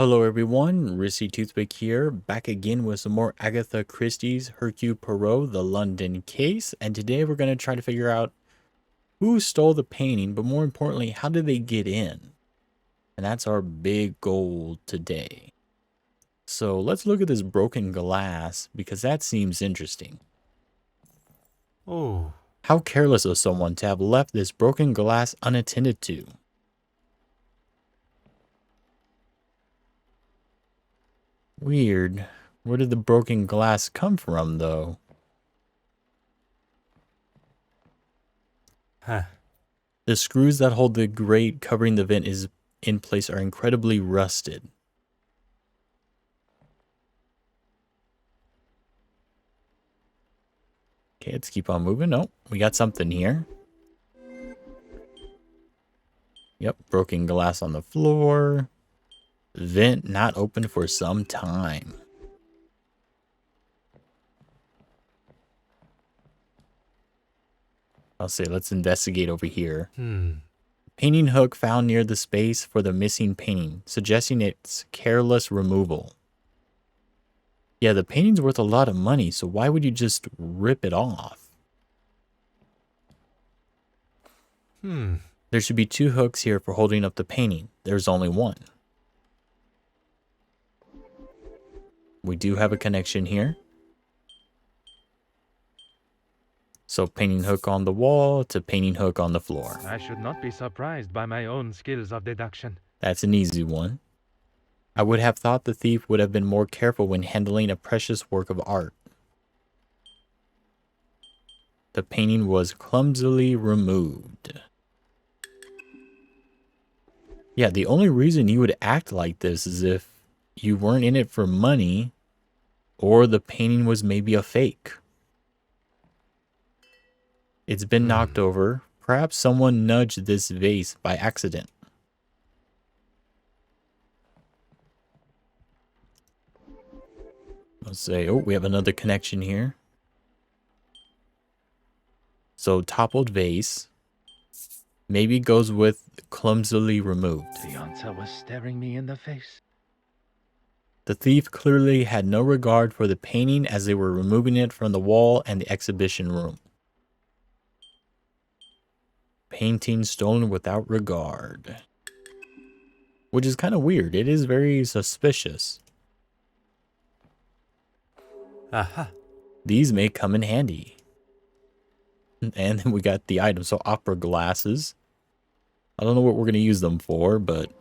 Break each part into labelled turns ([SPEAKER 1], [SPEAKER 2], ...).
[SPEAKER 1] Hello everyone, Rissy Toothpick here, back again with some more Agatha Christie's Hercule Poirot, the London case, and today we're going to try to figure out who stole the painting, but more importantly, how did they get in? And that's our big goal today. So let's look at this broken glass, because that seems interesting.
[SPEAKER 2] Oh,
[SPEAKER 1] How careless of someone to have left this broken glass unattended to. Weird. Where did the broken glass come from, though?
[SPEAKER 2] huh.
[SPEAKER 1] The screws that hold the grate covering the vent is in place are incredibly rusted. Okay, let's keep on moving. Oh, we got something here. Yep, broken glass on the floor. Vent not open for some time. I'll say let's investigate over here. Painting hook found near the space for the missing painting, suggesting its careless removal. Yeah, the painting's worth a lot of money, so why would you just rip it off? There should be two hooks here for holding up the painting. There's only one. We do have a connection here. So painting hook on the wall to painting hook on the floor.
[SPEAKER 2] I should not be surprised by my own skills of deduction.
[SPEAKER 1] That's an easy one. I would have thought the thief would have been more careful when handling a precious work of art. The painting was clumsily removed. Yeah, the only reason you would act like this is if you weren't in it for money or the painting was maybe a fake. It's been knocked over. Perhaps someone nudged this vase by accident. Let's say, oh, we have another connection here. So toppled vase maybe goes with clumsily removed.
[SPEAKER 2] The answer was staring me in the face.
[SPEAKER 1] The thief clearly had no regard for the painting as they were removing it from the wall and the exhibition room. Painting stolen without regard. Which is kind of weird. It is very suspicious.
[SPEAKER 2] Aha.
[SPEAKER 1] These may come in handy. And then we got the item. So opera glasses. I don't know what we're going to use them for, but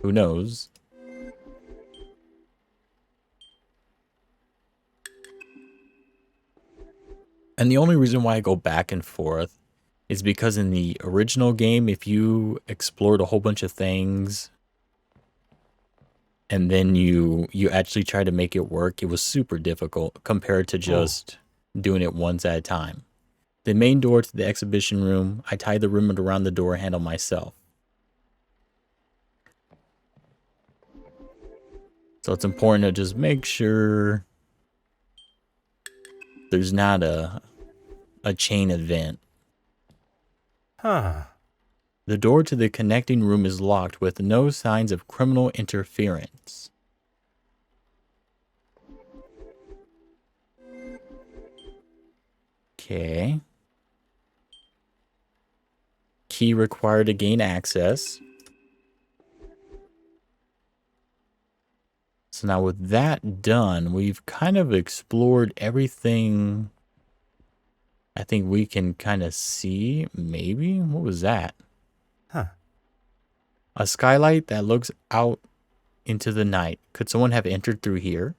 [SPEAKER 1] who knows. And the only reason why I go back and forth is because in the original game, if you explored a whole bunch of things and then you actually try to make it work, it was super difficult compared to just doing it once at a time. The main door to the exhibition room, I tied the ribbon around the door handle myself. So it's important to just make sure there's not a chain event.
[SPEAKER 2] Huh.
[SPEAKER 1] The door to the connecting room is locked with no signs of criminal interference. Okay. Key required to gain access. So now with that done, we've kind of explored everything I think we can kind of see. Maybe? What was that?
[SPEAKER 2] Huh.
[SPEAKER 1] A skylight that looks out into the night. Could someone have entered through here?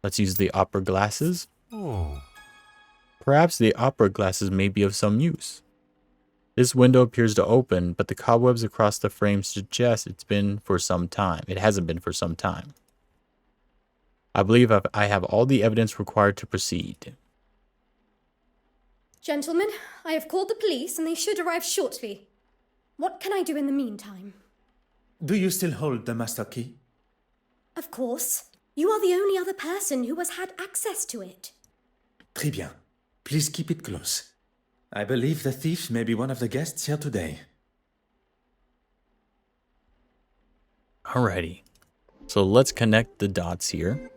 [SPEAKER 1] Let's use the opera glasses.
[SPEAKER 2] Oh.
[SPEAKER 1] Perhaps the opera glasses may be of some use. This window appears to open, but the cobwebs across the frame suggest it's been for some time. It hasn't been for some time. I believe I have all the evidence required to proceed.
[SPEAKER 3] Gentlemen, I have called the police and they should arrive shortly. What can I do in the meantime?
[SPEAKER 4] Do you still hold the master key?
[SPEAKER 3] Of course. You are the only other person who has had access to it.
[SPEAKER 4] Très bien. Please keep it close. I believe the thief may be one of the guests here today.
[SPEAKER 1] Alrighty. So let's connect the dots here.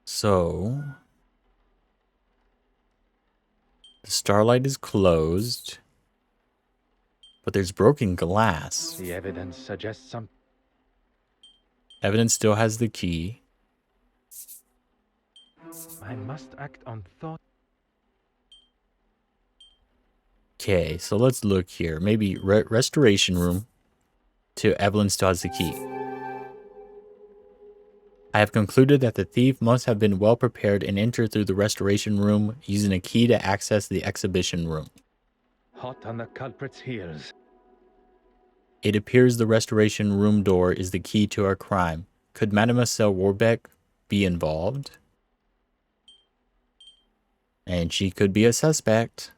[SPEAKER 1] So the starlight is closed, but there's broken glass.
[SPEAKER 2] The evidence suggests some.
[SPEAKER 1] Evidence still has the key.
[SPEAKER 2] I must act on thought.
[SPEAKER 1] Okay, so let's look here. Maybe restoration room. To Evelyn still has the key. I have concluded that the thief must have been well prepared and entered through the restoration room using a key to access the exhibition room.
[SPEAKER 2] Hot on the culprit's heels.
[SPEAKER 1] It appears the restoration room door is the key to our crime. Could Mademoiselle Warbeck be involved? And she could be a suspect.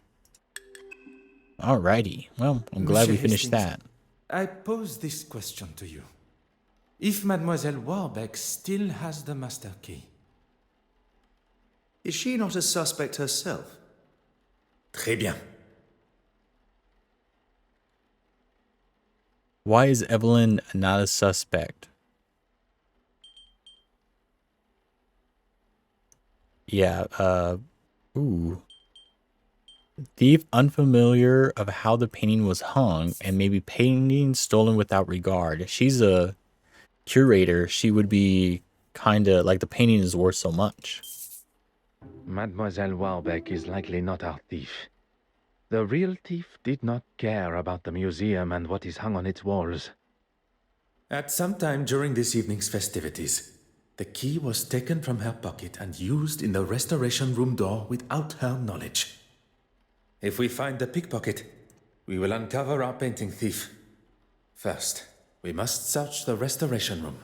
[SPEAKER 1] Alrighty. Well, I'm glad
[SPEAKER 4] Monsieur
[SPEAKER 1] we finished
[SPEAKER 4] Hastings,
[SPEAKER 1] that.
[SPEAKER 4] I pose this question to you. If Mademoiselle Warbeck still has the master key,
[SPEAKER 5] Is she not a suspect herself?
[SPEAKER 4] très bien.
[SPEAKER 1] Why is Evelyn not a suspect? Yeah, ooh. Thief unfamiliar of how the painting was hung and maybe painting stolen without regard. She's a curator. She would be kind of like the painting is worth so much.
[SPEAKER 2] Mademoiselle Warbeck is likely not our thief. The real thief did not care about the museum and what is hung on its walls.
[SPEAKER 4] At some time during this evening's festivities, the key was taken from her pocket and used in the restoration room door without her knowledge. If we find the pickpocket, we will uncover our painting thief. First, we must search the restoration room.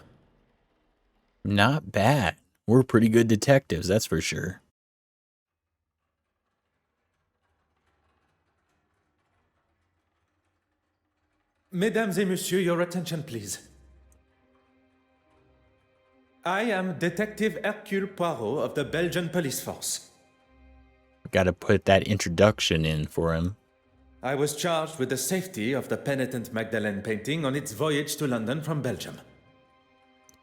[SPEAKER 1] Not bad. We're pretty good detectives, that's for sure.
[SPEAKER 4] Mesdames et messieurs, your attention, please. I am Detective Hercule Poirot of the Belgian Police Force.
[SPEAKER 1] Got to put that introduction in for him.
[SPEAKER 4] I was charged with the safety of the penitent Magdalene painting on its voyage to London from Belgium.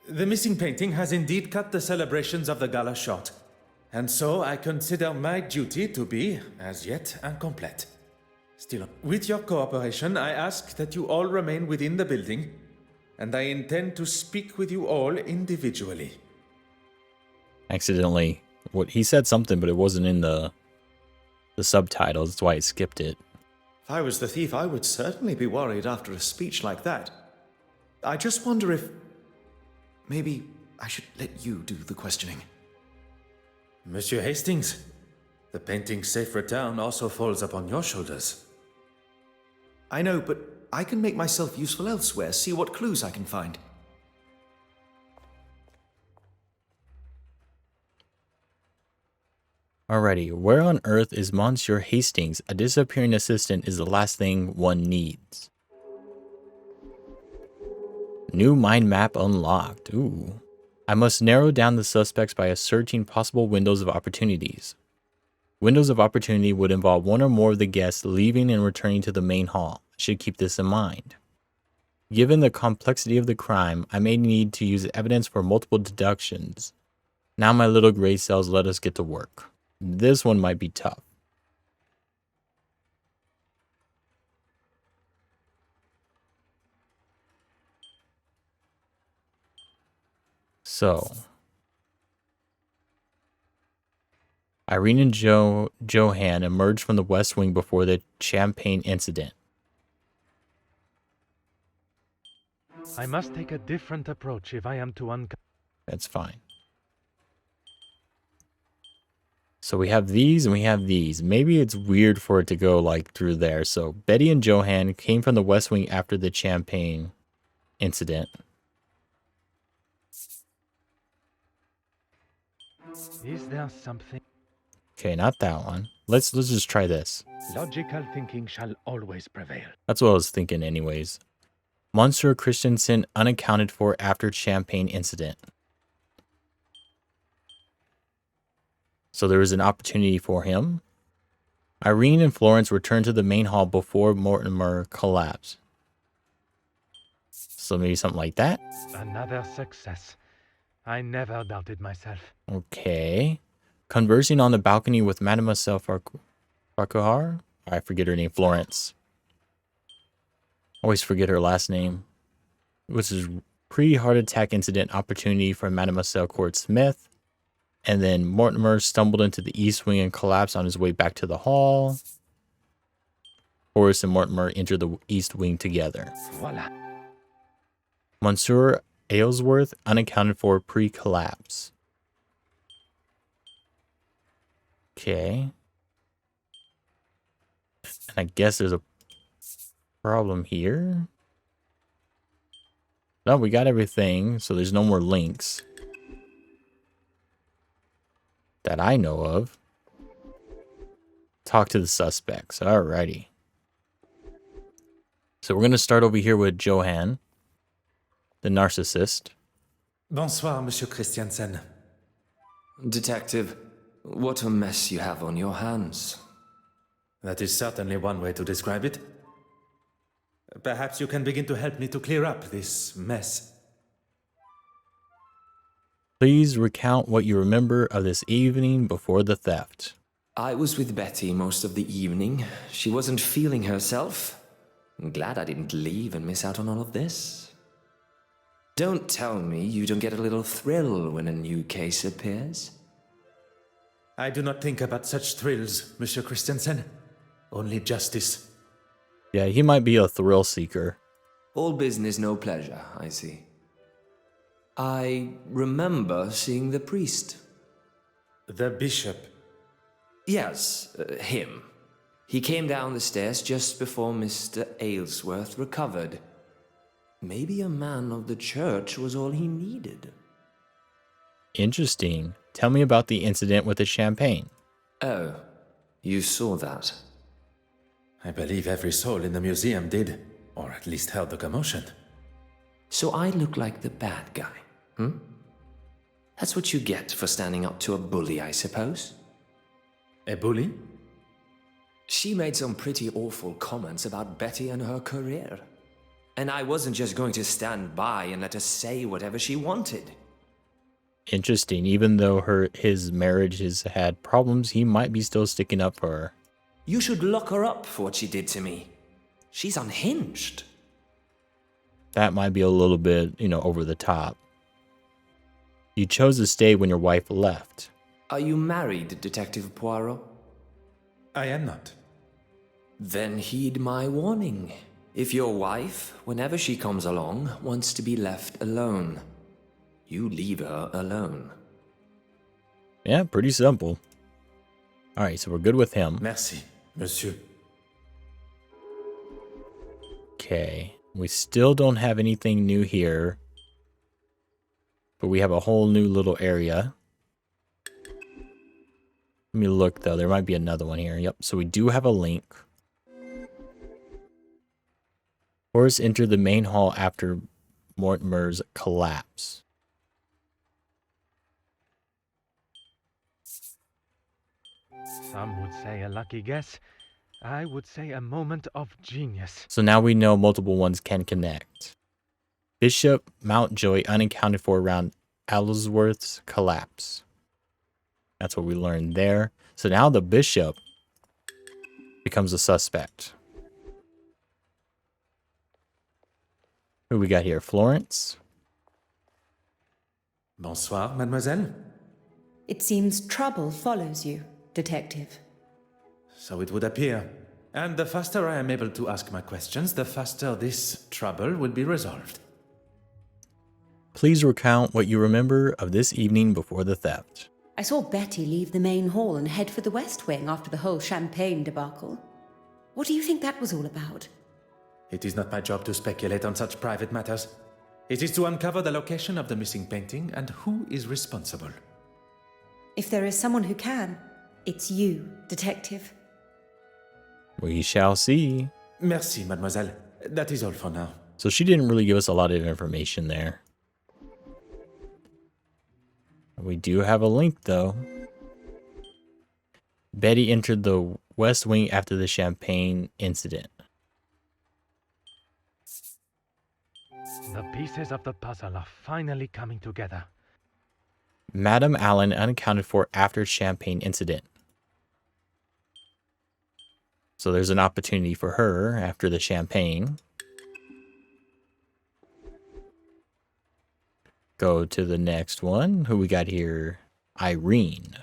[SPEAKER 4] The missing painting has indeed cut the celebrations of the gala short, and so I consider my duty to be, as yet, incomplete. Still, with your cooperation, I ask that you all remain within the building, and I intend to speak with you all individually.
[SPEAKER 1] Accidentally, what he said something, but it wasn't in the subtitles. That's why I skipped it.
[SPEAKER 5] If I was the thief, I would certainly be worried after a speech like that. I just wonder if... maybe I should let you do the questioning.
[SPEAKER 4] Monsieur Hastings, the painting's safe return also falls upon your shoulders.
[SPEAKER 5] I know, but I can make myself useful elsewhere, see what clues I can find.
[SPEAKER 1] Alrighty, where on earth is Monsieur Hastings? A disappearing assistant is the last thing one needs. New mind map unlocked. Ooh. I must narrow down the suspects by searching possible windows of opportunities. Windows of opportunity would involve one or more of the guests leaving and returning to the main hall. I should keep this in mind. Given the complexity of the crime, I may need to use evidence for multiple deductions. Now my little gray cells, let us get to work. This one might be tough. So, Irene and Johann emerged from the West Wing before the champagne incident.
[SPEAKER 2] I must take a different approach if I am to uncover.
[SPEAKER 1] That's fine. So we have these and we have these. Maybe it's weird for it to go like through there. So Betty and Johann came from the West Wing after the champagne incident.
[SPEAKER 2] Is there something?
[SPEAKER 1] Okay, not that one. Let's just try this.
[SPEAKER 2] Logical thinking shall always prevail.
[SPEAKER 1] That's what I was thinking anyways. Monsieur Christensen unaccounted for after champagne incident. So there was an opportunity for him. Irene and Florence returned to the main hall before Mortimer collapsed. So maybe something like that.
[SPEAKER 2] Another success. I never doubted myself.
[SPEAKER 1] Okay. Conversing on the balcony with Mademoiselle Farquhar. I forget her name. Florence. Always forget her last name. Which is pre-heart attack incident opportunity for Mademoiselle Court Smith. And then Mortimer stumbled into the east wing and collapsed on his way back to the hall. Horace and Mortimer entered the east wing together.
[SPEAKER 2] Voila.
[SPEAKER 1] Monsieur Aylesworth unaccounted for pre-collapse. Okay. And I guess there's a problem here. No, we got everything, so there's no more links that I know of. Talk to the suspects. Alrighty. So we're going to start over here with Johann, the narcissist.
[SPEAKER 4] Bonsoir, Monsieur Christiansen.
[SPEAKER 6] Detective, what a mess you have on your hands.
[SPEAKER 4] That is certainly one way to describe it. Perhaps you can begin to help me to clear up this mess.
[SPEAKER 1] Please recount what you remember of this evening before the theft.
[SPEAKER 6] I was with Betty most of the evening. She wasn't feeling herself. I'm glad I didn't leave and miss out on all of this. Don't tell me you don't get a little thrill when a new case appears.
[SPEAKER 4] I do not think about such thrills, Monsieur Christiansen. Only justice.
[SPEAKER 1] Yeah, he might be a thrill seeker.
[SPEAKER 6] All business, no pleasure, I see. I remember seeing the priest.
[SPEAKER 4] The bishop.
[SPEAKER 6] Yes, him. He came down the stairs just before Mr. Aylesworth recovered. Maybe a man of the church was all he needed.
[SPEAKER 1] Interesting. Tell me about the incident with the champagne.
[SPEAKER 6] Oh, you saw that.
[SPEAKER 4] I believe every soul in the museum did, or at least heard the commotion.
[SPEAKER 6] So I look like the bad guy, hmm? That's what you get for standing up to a bully, I suppose.
[SPEAKER 4] A bully?
[SPEAKER 6] She made some pretty awful comments about Betty and her career. And I wasn't just going to stand by and let her say whatever she wanted.
[SPEAKER 1] Interesting. Even though his marriage has had problems, he might be still sticking up for her.
[SPEAKER 6] You should lock her up for what she did to me. She's unhinged.
[SPEAKER 1] That might be a little bit, over the top. You chose to stay when your wife left.
[SPEAKER 6] Are you married, Detective Poirot?
[SPEAKER 4] I am not.
[SPEAKER 6] Then heed my warning. If your wife, whenever she comes along, wants to be left alone, you leave her alone.
[SPEAKER 1] Yeah, pretty simple. Alright, so we're good with him.
[SPEAKER 4] Merci, monsieur.
[SPEAKER 1] Okay. We still don't have anything new here. But we have a whole new little area. Let me look, though. There might be another one here. Yep, so we do have a link. Horace entered the main hall after Mortimer's collapse.
[SPEAKER 2] Some would say a lucky guess. I would say a moment of genius.
[SPEAKER 1] So now we know multiple ones can connect. Bishop Mountjoy unaccounted for around Aylesworth's collapse. That's what we learned there. So now the bishop becomes a suspect. Who we got here? Florence?
[SPEAKER 4] Bonsoir, mademoiselle.
[SPEAKER 7] It seems trouble follows you, Detective.
[SPEAKER 4] So it would appear. And the faster I am able to ask my questions, the faster this trouble will be resolved.
[SPEAKER 1] Please recount what you remember of this evening before the theft.
[SPEAKER 7] I saw Betty leave the main hall and head for the West Wing after the whole champagne debacle. What do you think that was all about?
[SPEAKER 4] It is not my job to speculate on such private matters. It is to uncover the location of the missing painting and who is responsible.
[SPEAKER 7] If there is someone who can, it's you, Detective.
[SPEAKER 1] We shall see.
[SPEAKER 4] Merci, mademoiselle. That is all for now.
[SPEAKER 1] So she didn't really give us a lot of information there. We do have a link, though. Betty entered the West Wing after the champagne incident.
[SPEAKER 2] The pieces of the puzzle are finally coming together.
[SPEAKER 1] Madam Allen unaccounted for after champagne incident. So there's an opportunity for her after the champagne. Go to the next one. Who we got here? Irene.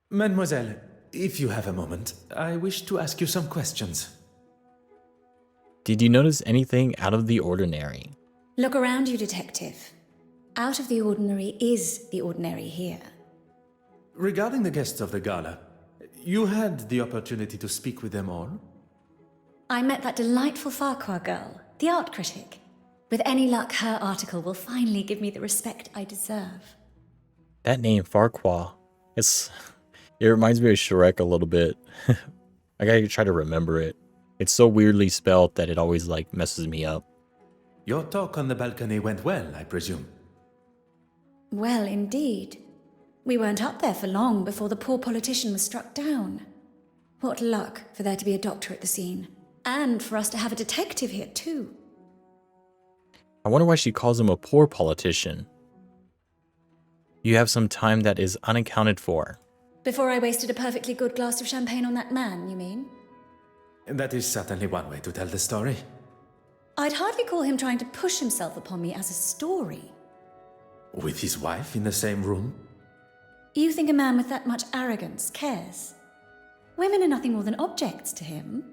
[SPEAKER 4] Mademoiselle, if you have a moment, I wish to ask you some questions.
[SPEAKER 1] Did you notice anything out of the ordinary?
[SPEAKER 3] Look around you, Detective. Out of the ordinary is the ordinary here.
[SPEAKER 4] Regarding the guests of the gala, you had the opportunity to speak with them all?
[SPEAKER 3] I met that delightful Farquhar girl, the art critic. With any luck, her article will finally give me the respect I deserve.
[SPEAKER 1] That name, Farquhar, it reminds me of Shrek a little bit. I gotta try to remember it. It's so weirdly spelled that it always like messes me up.
[SPEAKER 4] Your talk on the balcony went well, I presume.
[SPEAKER 3] Well, indeed. We weren't up there for long before the poor politician was struck down. What luck for there to be a doctor at the scene. And for us to have a detective here, too.
[SPEAKER 1] I wonder why she calls him a poor politician. You have some time that is unaccounted for.
[SPEAKER 3] Before I wasted a perfectly good glass of champagne on that man, you mean?
[SPEAKER 4] That is certainly one way to tell the story.
[SPEAKER 3] I'd hardly call him trying to push himself upon me as a story.
[SPEAKER 4] With his wife in the same room?
[SPEAKER 3] You think a man with that much arrogance cares? Women are nothing more than objects to him.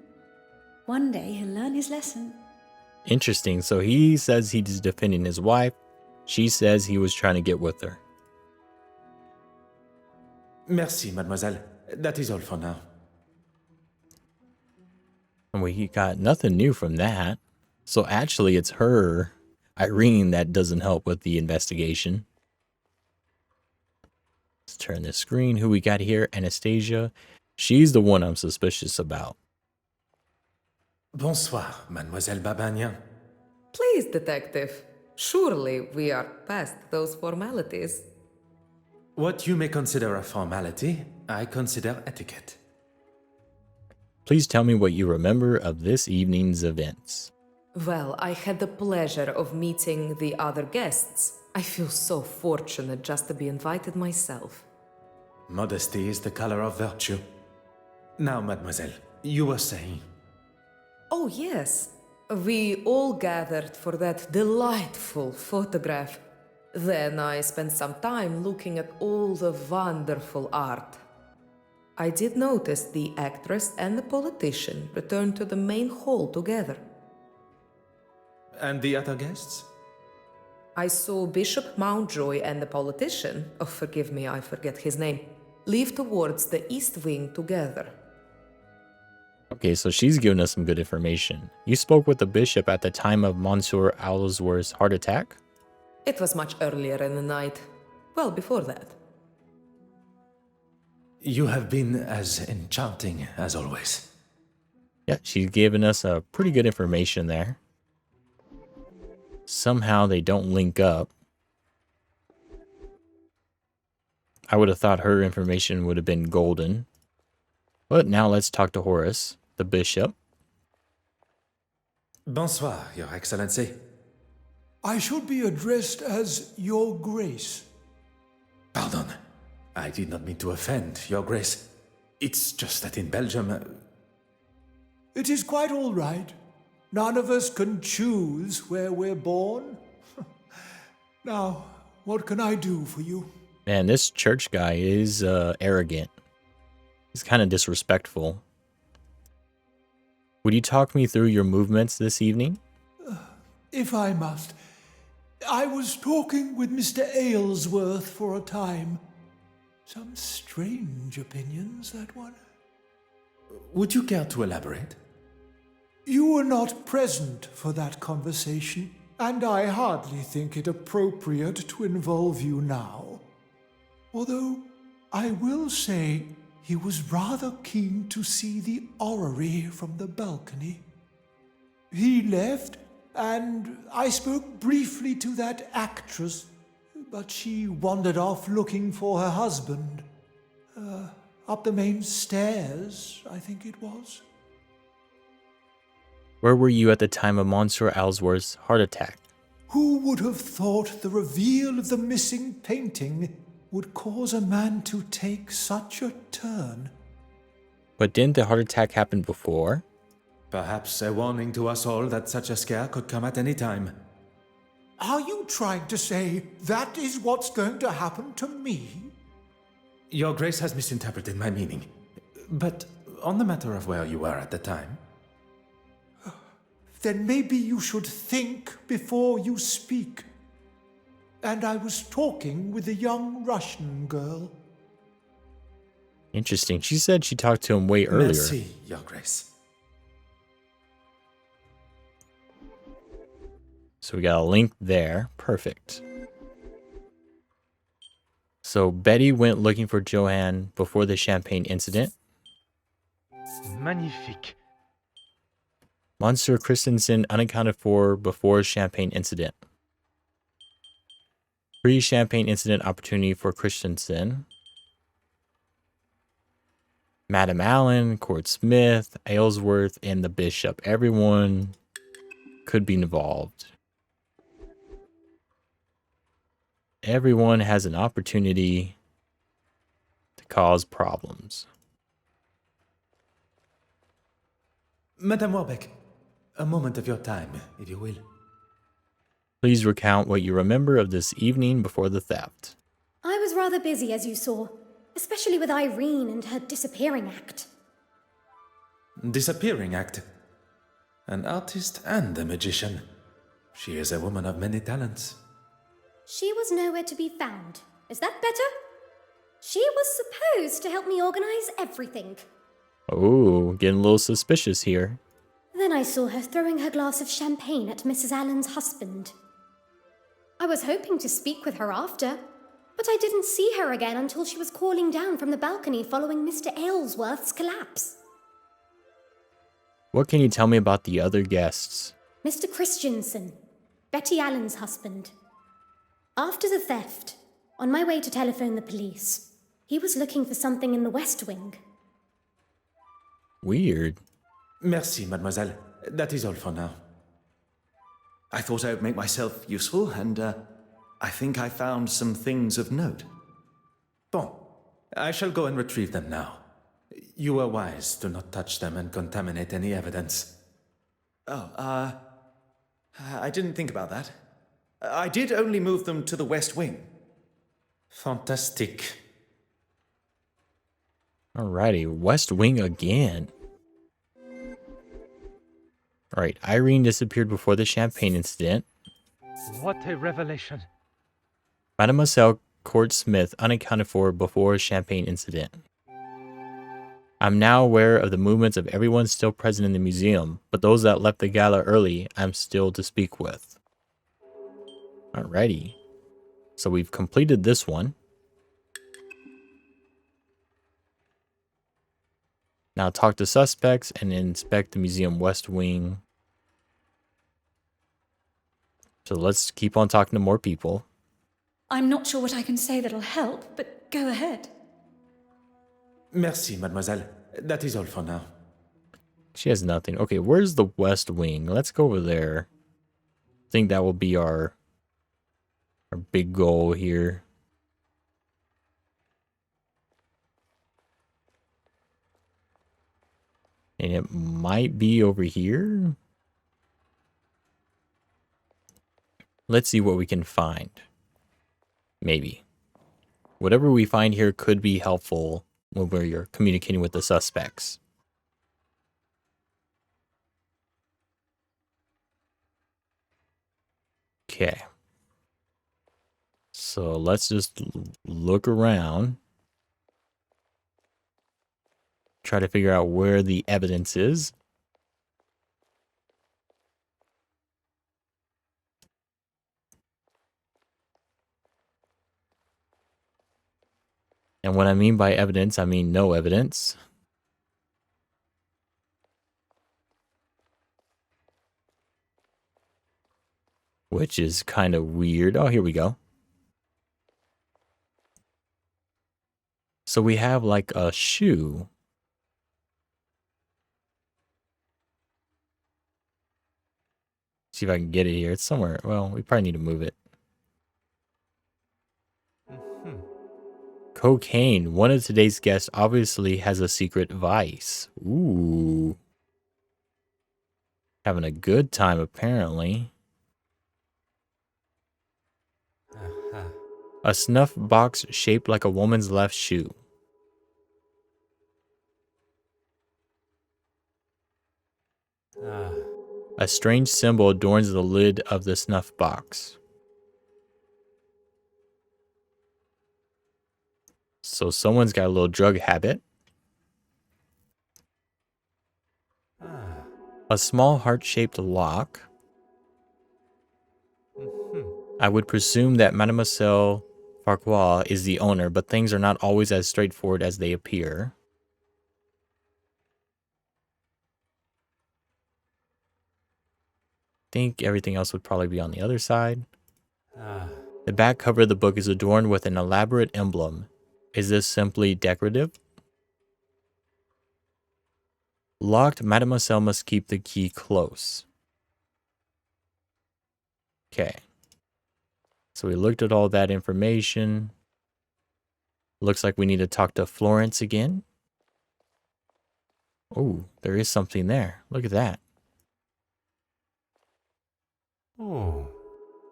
[SPEAKER 3] One day he'll learn his lesson.
[SPEAKER 1] Interesting. So he says he's defending his wife. She says he was trying to get with her.
[SPEAKER 4] Merci, mademoiselle. That is all for now.
[SPEAKER 1] And we got nothing new from that. So actually it's her, Irene, that doesn't help with the investigation. Let's turn the screen. Who we got here? Anastasia. She's the one I'm suspicious about.
[SPEAKER 4] Bonsoir, mademoiselle Babagnan.
[SPEAKER 8] Please, detective. Surely we are past those formalities.
[SPEAKER 4] What you may consider a formality, I consider etiquette.
[SPEAKER 1] Please tell me what you remember of this evening's events.
[SPEAKER 8] Well, I had the pleasure of meeting the other guests. I feel so fortunate just to be invited myself.
[SPEAKER 4] Modesty is the color of virtue. Now, mademoiselle, you were saying...
[SPEAKER 8] Oh, yes. We all gathered for that delightful photograph. Then I spent some time looking at all the wonderful art. I did notice the actress and the politician returned to the main hall together.
[SPEAKER 4] And the other guests?
[SPEAKER 8] I saw Bishop Mountjoy and the politician, oh forgive me, I forget his name, leave towards the east wing together.
[SPEAKER 1] Okay, so she's giving us some good information. You spoke with the bishop at the time of Monsieur Ellsworth's heart attack?
[SPEAKER 8] It was much earlier in the night. Well, before that.
[SPEAKER 4] You have been as enchanting as always.
[SPEAKER 1] Yeah, she's giving us a pretty good information there. Somehow they don't link up. I would have thought her information would have been golden. But now let's talk to Horace, the bishop.
[SPEAKER 4] Bonsoir, Your Excellency.
[SPEAKER 9] I should be addressed as Your Grace.
[SPEAKER 4] Pardon. I did not mean to offend, Your Grace. It's just that in Belgium...
[SPEAKER 9] It is quite all right. None of us can choose where we're born. Now, what can I do for you?
[SPEAKER 1] Man, this church guy is arrogant. He's kind of disrespectful. Would you talk me through your movements this evening?
[SPEAKER 9] If I must. I was talking with Mr. Aylesworth for a time. Some strange opinions, that one.
[SPEAKER 4] Would you care to elaborate?
[SPEAKER 9] You were not present for that conversation, and I hardly think it appropriate to involve you now. Although, I will say, he was rather keen to see the orrery from the balcony. He left, and I spoke briefly to that actress, but she wandered off looking for her husband. Up the main stairs, I think it was.
[SPEAKER 1] Where were you at the time of Monsieur Ellsworth's heart attack?
[SPEAKER 9] Who would have thought the reveal of the missing painting would cause a man to take such a turn?
[SPEAKER 1] But didn't the heart attack happen before?
[SPEAKER 4] Perhaps a warning to us all that such a scare could come at any time.
[SPEAKER 9] Are you trying to say that is what's going to happen to me?
[SPEAKER 4] Your Grace has misinterpreted my meaning. But on the matter of where you were at the time...
[SPEAKER 9] Then maybe you should think before you speak. And I was talking with a young Russian girl.
[SPEAKER 1] Interesting. She said she talked to him way earlier.
[SPEAKER 4] Merci, Your Grace.
[SPEAKER 1] So we got a link there. Perfect. So Betty went looking for Johann before the champagne incident.
[SPEAKER 2] Magnifique.
[SPEAKER 1] Monsieur Christensen unaccounted for before champagne incident. Pre-champagne incident opportunity for Christensen. Madame Allen, Court Smith, Aylesworth, and the Bishop. Everyone could be involved. Everyone has an opportunity to cause problems.
[SPEAKER 4] Madame Warbeck, a moment of your time, if you will.
[SPEAKER 1] Please recount what you remember of this evening before the theft.
[SPEAKER 10] I was rather busy, as you saw, especially with Irene and her disappearing act.
[SPEAKER 4] Disappearing act. An artist and a magician. She is a woman of many talents.
[SPEAKER 10] She was nowhere to be found. Is that better? She was supposed to help me organize everything.
[SPEAKER 1] Oh, getting a little suspicious here.
[SPEAKER 10] Then I saw her throwing her glass of champagne at Mrs. Allen's husband. I was hoping to speak with her after, but I didn't see her again until she was calling down from the balcony following Mr. Aylesworth's collapse.
[SPEAKER 1] What can you tell me about the other guests?
[SPEAKER 10] Mr. Christensen, Betty Allen's husband. After the theft, on my way to telephone the police, he was looking for something in the West Wing.
[SPEAKER 1] Weird.
[SPEAKER 4] Merci, mademoiselle. That is all for now.
[SPEAKER 5] I thought I would make myself useful, and I think I found some things of note.
[SPEAKER 4] Bon. I shall go and retrieve them now. You were wise to not touch them and contaminate any evidence.
[SPEAKER 5] Oh, I didn't think about that. I did only move them to the West Wing.
[SPEAKER 4] Fantastic.
[SPEAKER 1] Alrighty, West Wing again. Alright, Irene disappeared before the champagne incident.
[SPEAKER 2] What a revelation.
[SPEAKER 1] Mademoiselle Court Smith unaccounted for before champagne incident. I'm now aware of the movements of everyone still present in the museum, but those that left the gala early, I'm still to speak with. Alrighty. So we've completed this one. Now talk to suspects and inspect the museum West Wing. So let's keep on talking to more people.
[SPEAKER 3] I'm not sure what I can say that'll help, but go ahead.
[SPEAKER 4] Merci, mademoiselle. That is all for now.
[SPEAKER 1] She has nothing. Okay, where's the West Wing? Let's go over there. I think that will be our big goal here. And it might be over here. Let's see what we can find. Maybe. Whatever we find here could be helpful when we're communicating with the suspects. Okay. So let's just look around. Try to figure out where the evidence is. And what I mean by evidence, I mean no evidence. Which is kind of weird. Oh, here we go. So we have like a shoe. See if I can get it here. It's somewhere. Well, we probably need to move it. Cocaine. One of today's guests obviously has a secret vice. Ooh. Having a good time, apparently. A snuff box shaped like a woman's left shoe. A strange symbol adorns the lid of the snuff box. So someone's got a little drug habit. A small heart-shaped lock. I would presume that Mademoiselle Farquhar is the owner, but things are not always as straightforward as they appear. Think everything else would probably be on the other side. The back cover of the book is adorned with an elaborate emblem. Is this simply decorative? Locked, Mademoiselle must keep the key close. Okay. So we looked at all that information. Looks like we need to talk to Florence again. Oh, there is something there. Look at that.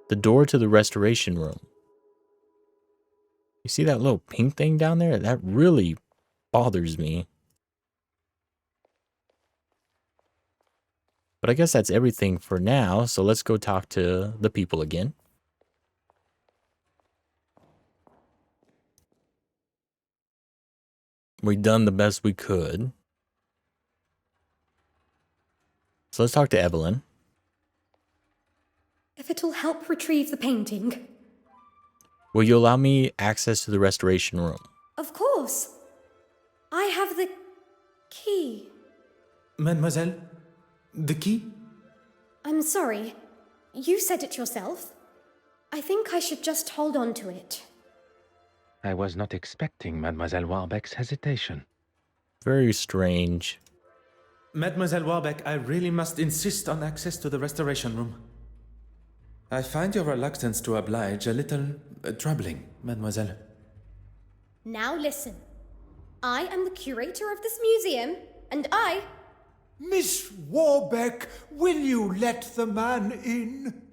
[SPEAKER 1] The door to the restoration room. You see that little pink thing down there? That really bothers me. But I guess that's everything for now, so let's go talk to the people again. We've done the best we could. So let's talk to Evelyn.
[SPEAKER 10] If it'll help retrieve the painting.
[SPEAKER 1] Will you allow me access to the restoration room?
[SPEAKER 10] Of course. I have the key.
[SPEAKER 4] Mademoiselle, the key?
[SPEAKER 10] I'm sorry. You said it yourself. I think I should just hold on to it.
[SPEAKER 2] I was not expecting Mademoiselle Warbeck's hesitation.
[SPEAKER 1] Very strange.
[SPEAKER 4] Mademoiselle Warbeck, I really must insist on access to the restoration room. I find your reluctance to oblige a little troubling, mademoiselle.
[SPEAKER 10] Now listen. I am the curator of this museum, and I...
[SPEAKER 9] Miss Warbeck, will you let the man in?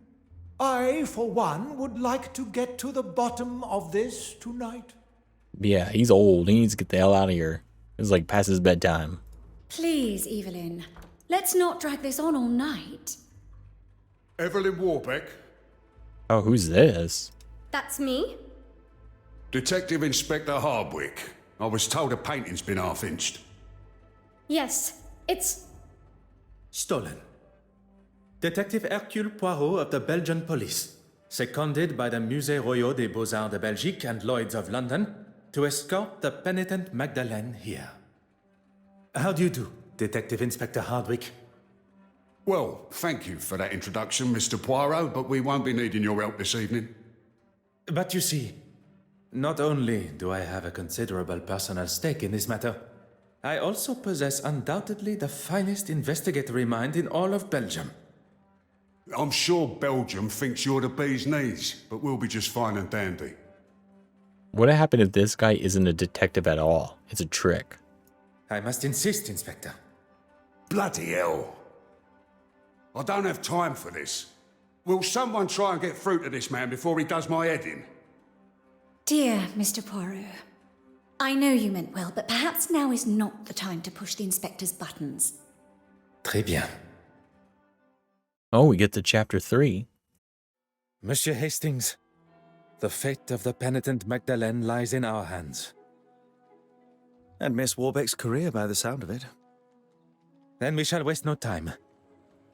[SPEAKER 9] I, for one, would like to get to the bottom of this tonight.
[SPEAKER 1] Yeah, he's old. He needs to get the hell out of here. It's like past his bedtime.
[SPEAKER 3] Please, Evelyn. Let's not drag this on all night.
[SPEAKER 11] Evelyn Warbeck?
[SPEAKER 1] Oh, who's this?
[SPEAKER 10] That's me?
[SPEAKER 11] Detective Inspector Hardwick. I was told a painting's been half-inched.
[SPEAKER 10] Yes, it's...
[SPEAKER 4] Stolen. Detective Hercule Poirot of the Belgian police, seconded by the Musée Royal des Beaux-Arts de Belgique and Lloyd's of London, to escort the penitent Magdalene here. How do you do, Detective Inspector Hardwick?
[SPEAKER 11] Well, thank you for that introduction, Mr. Poirot, but we won't be needing your help this evening.
[SPEAKER 4] But you see, not only do I have a considerable personal stake in this matter, I also possess undoubtedly the finest investigatory mind in all of Belgium.
[SPEAKER 11] I'm sure Belgium thinks you're the bee's knees, but we'll be just fine and dandy.
[SPEAKER 1] What would happen if this guy isn't a detective at all? It's a trick.
[SPEAKER 4] I must insist, Inspector.
[SPEAKER 11] Bloody hell. I don't have time for this. Will someone try and get through to this man before he does my head in?
[SPEAKER 3] Dear Mr. Poirot, I know you meant well, but perhaps now is not the time to push the inspector's buttons.
[SPEAKER 4] Très bien.
[SPEAKER 1] Oh, we get to chapter 3.
[SPEAKER 4] Monsieur Hastings, the fate of the penitent Magdalene lies in our hands.
[SPEAKER 5] And Miss Warbeck's career, by the sound of it.
[SPEAKER 4] Then we shall waste no time.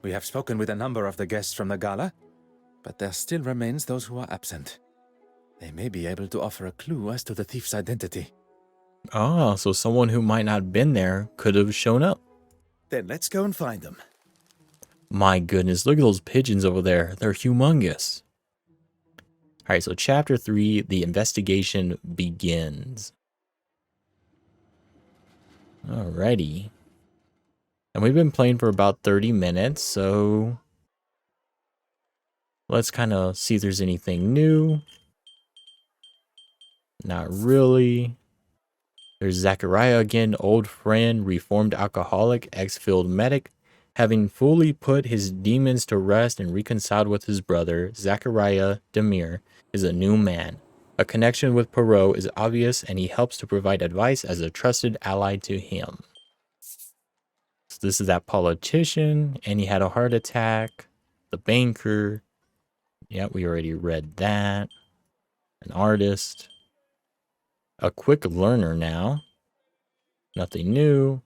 [SPEAKER 4] We have spoken with a number of the guests from the gala, but there still remains those who are absent. They may be able to offer a clue as to the thief's identity.
[SPEAKER 1] Oh, so someone who might not have been there could have shown up.
[SPEAKER 5] Then let's go and find them.
[SPEAKER 1] My goodness, look at those pigeons over there. They're humongous. All right, so chapter 3, the investigation begins. Alrighty. And we've been playing for about 30 minutes, so Let's kind of see if there's anything new. Not really. There's Zachariah again, old friend, reformed alcoholic, ex-field medic. Having fully put his demons to rest and reconciled with his brother, Zachariah Demir is a new man. A connection with Poirot is obvious, and he helps to provide advice as a trusted ally to him. So this is that politician, and he had a heart attack. The banker. Yeah, we already read that. An artist. A quick learner now. Nothing new.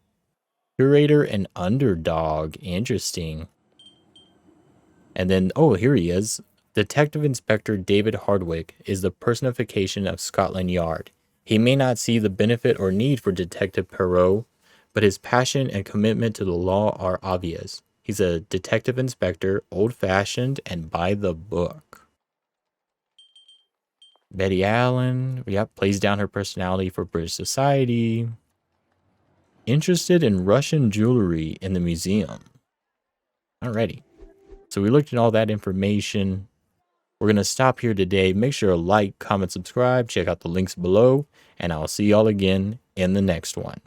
[SPEAKER 1] Curator and underdog. Interesting. And then, oh, here he is. Detective Inspector David Hardwick is the personification of Scotland Yard. He may not see the benefit or need for Detective Poirot, but his passion and commitment to the law are obvious. He's a detective inspector, old-fashioned and by the book. Betty Allen, plays down her personality for British society. Interested in Russian jewelry in the museum. Alrighty. So we looked at all that information. We're going to stop here today. Make sure to like, comment, subscribe, check out the links below, and I'll see y'all again in the next one.